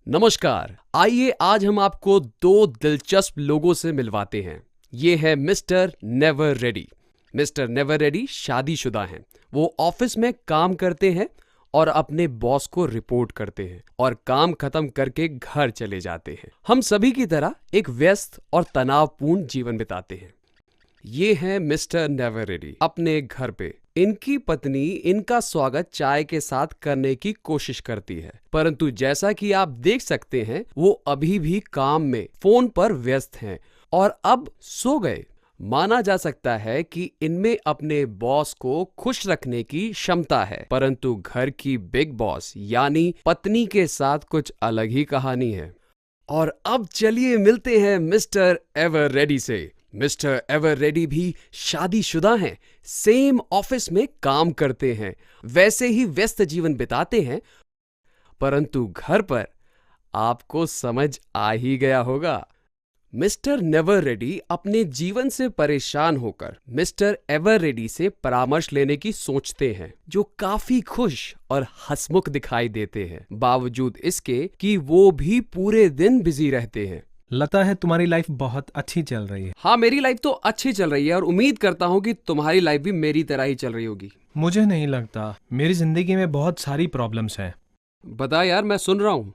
नमस्कार। आइए आज हम आपको दो दिलचस्प लोगों से मिलवाते हैं। ये है mister never ready. Mister never ready शादीशुदा हैं। वो ऑफिस में काम करते हैं और अपने बॉस को रिपोर्ट करते हैं और काम खत्म करके घर चले जाते हैं। हम सभी की तरह एक व्यस्त और तनावपूर्ण जीवन बिताते हैं। ये हैं मिस्टर नेवर रेडी अपने घर पे। इनकी पत्नी इनका स्वागत चाय के साथ करने की कोशिश करती है, परंतु जैसा कि आप देख सकते हैं वो अभी भी काम में फोन पर व्यस्त हैं और अब सो गए। माना जा सकता है कि इनमें अपने बॉस को खुश रखने की क्षमता है, परंतु घर की बिग बॉस यानी पत्नी के साथ कुछ अलग ही कहानी है। और अब चलिए मिलते हैं मिस्टर एवर रेडी से। मिस्टर एवर रेडी भी शादीशुदा हैं, सेम ऑफिस में काम करते हैं, वैसे ही व्यस्त जीवन बिताते हैं, परंतु घर पर आपको समझ आ ही गया होगा। मिस्टर नेवर रेडी अपने जीवन से परेशान होकर मिस्टर एवर रेडी से परामर्श लेने की सोचते हैं, जो काफी खुश और हंसमुख दिखाई देते हैं, बावजूद इसके कि वो भी पूरे दिन बिजी रहते हैं। लगता है तुम्हारी लाइफ बहुत अच्छी चल रही है। हाँ, मेरी लाइफ तो अच्छी चल रही है और उम्मीद करता हूँ कि तुम्हारी लाइफ भी मेरी तरह ही चल रही होगी। मुझे नहीं लगता, मेरी जिंदगी में बहुत सारी प्रॉब्लम्स हैं। बता यार, मैं सुन रहा हूँ।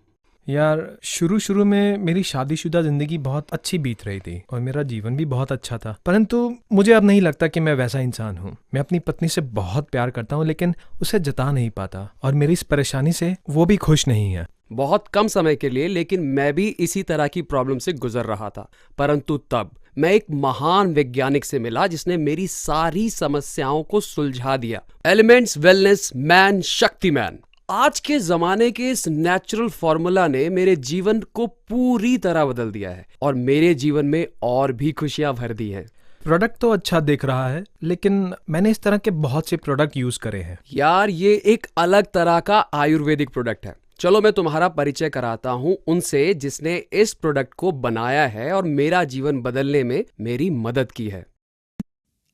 यार शुरू में मेरी शादीशुदा जिंदगी बहुत अच्छी बीत रही थी और मेरा जीवन भी बहुत अच्छा था, परंतु मुझे अब नहीं लगता कि मैं वैसा इंसान हूँ। मैं अपनी पत्नी से बहुत प्यार करता हूँ, लेकिन उसे जता नहीं पाता और मेरी इस परेशानी से वो भी खुश नहीं है। बहुत कम समय के लिए, लेकिन मैं भी इसी तरह की प्रॉब्लम से गुजर रहा था, परंतु तब मैं एक महान वैज्ञानिक से मिला जिसने मेरी सारी समस्याओं को सुलझा दिया। Elements wellness man Shaktimaan. आज के जमाने के इस नेचुरल फॉर्मूला ने मेरे जीवन को पूरी तरह बदल दिया है और मेरे जीवन में और भी खुशियां भर दी हैं। प्रोडक्ट तो अच्छा दिख रहा है, लेकिन मैंने इस तरह के बहुत से प्रोडक्ट यूज करे हैं। यार, ये एक अलग तरह का आयुर्वेदिक प्रोडक्ट है। चलो मैं तुम्हारा परिचय कराता हूँ उनसे जिसने इस प्रोडक्ट को बनाया है और मेरा जीवन बदलने में मेरी मदद की है।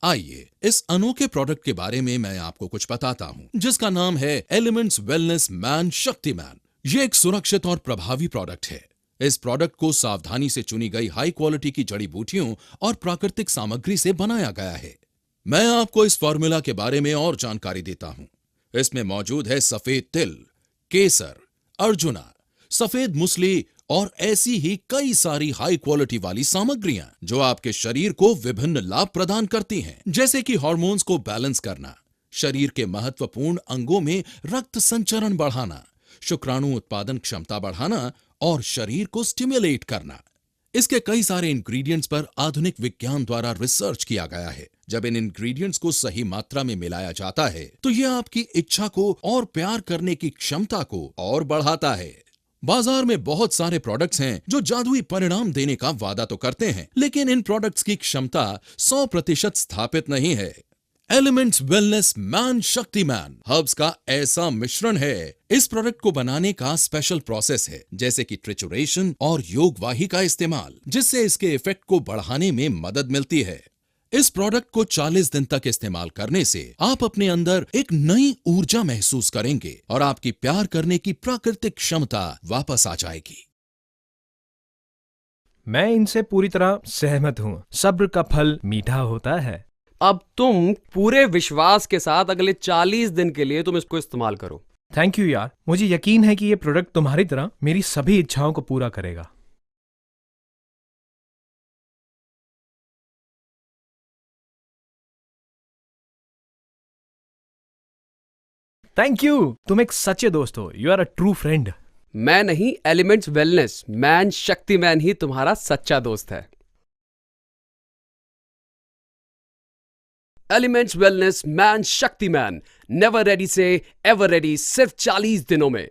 आइए इस अनोखे प्रोडक्ट के बारे में मैं आपको कुछ बताता हूँ, जिसका नाम है एलिमेंट्स वेलनेस मैन शक्तिमान। ये एक सुरक्षित और प्रभावी प्रोडक्ट है। इस प्रोडक्ट को सावधानी से चुनी गई हाई क्वालिटी की जड़ी बूटियों और प्राकृतिक सामग्री से बनाया गया है। मैं आपको इस फॉर्मूला के बारे में और जानकारी देता हूँ। इसमें मौजूद है सफेद तिल, केसर, अर्जुना, सफेद मूसली और ऐसी ही कई सारी हाई क्वालिटी वाली सामग्रियां जो आपके शरीर को विभिन्न लाभ प्रदान करती हैं, जैसे कि हार्मोन्स को बैलेंस करना, शरीर के महत्वपूर्ण अंगों में रक्त संचरण बढ़ाना, शुक्राणु उत्पादन क्षमता बढ़ाना और शरीर को स्टिमुलेट करना। इसके कई सारे इंग्रेडिएंट्स पर आधुनिक विज्ञान द्वारा रिसर्च किया गया है। जब इन इंग्रेडिएंट्स को सही मात्रा में मिलाया जाता है तो यह आपकी इच्छा को और प्यार करने की क्षमता को और बढ़ाता है। बाजार में बहुत सारे प्रोडक्ट्स हैं जो जादुई परिणाम देने का वादा तो करते हैं, लेकिन इन प्रोडक्ट्स की क्षमता 100% स्थापित नहीं है। Elements wellness man Shaktimaan herbs का ऐसा मिश्रण है। इस प्रोडक्ट को बनाने का स्पेशल प्रोसेस है, जैसे कि ट्रिचुरेशन और योगवाही का इस्तेमाल, जिससे इसके इफेक्ट को बढ़ाने में मदद मिलती है। इस प्रोडक्ट को 40 दिन तक इस्तेमाल करने से आप अपने अंदर एक नई ऊर्जा महसूस करेंगे और आपकी प्यार करने की प्राकृतिक क्षमता वापस आ जाएगी। मैं इनसे पूरी तरह सहमत हूँ। सब्र का फल मीठा होता है। अब तुम पूरे विश्वास के साथ अगले 40 दिन के लिए तुम इसको इस्तेमाल करो। थैंक यू यार, मुझे यकीन है कि ये प्रोडक्ट तुम्हारी तरह मेरी सभी इच्छाओं को पूरा करेगा। थैंक यू, तुम एक सच्चे दोस्त हो। You are a true friend. मैं नहीं, एलिमेंट्स वेलनेस मैन शक्तिमान ही तुम्हारा सच्चा दोस्त है। Elements wellness man Shaktimaan, never ready से एवर रेडी, सिर्फ 40 दिनों में।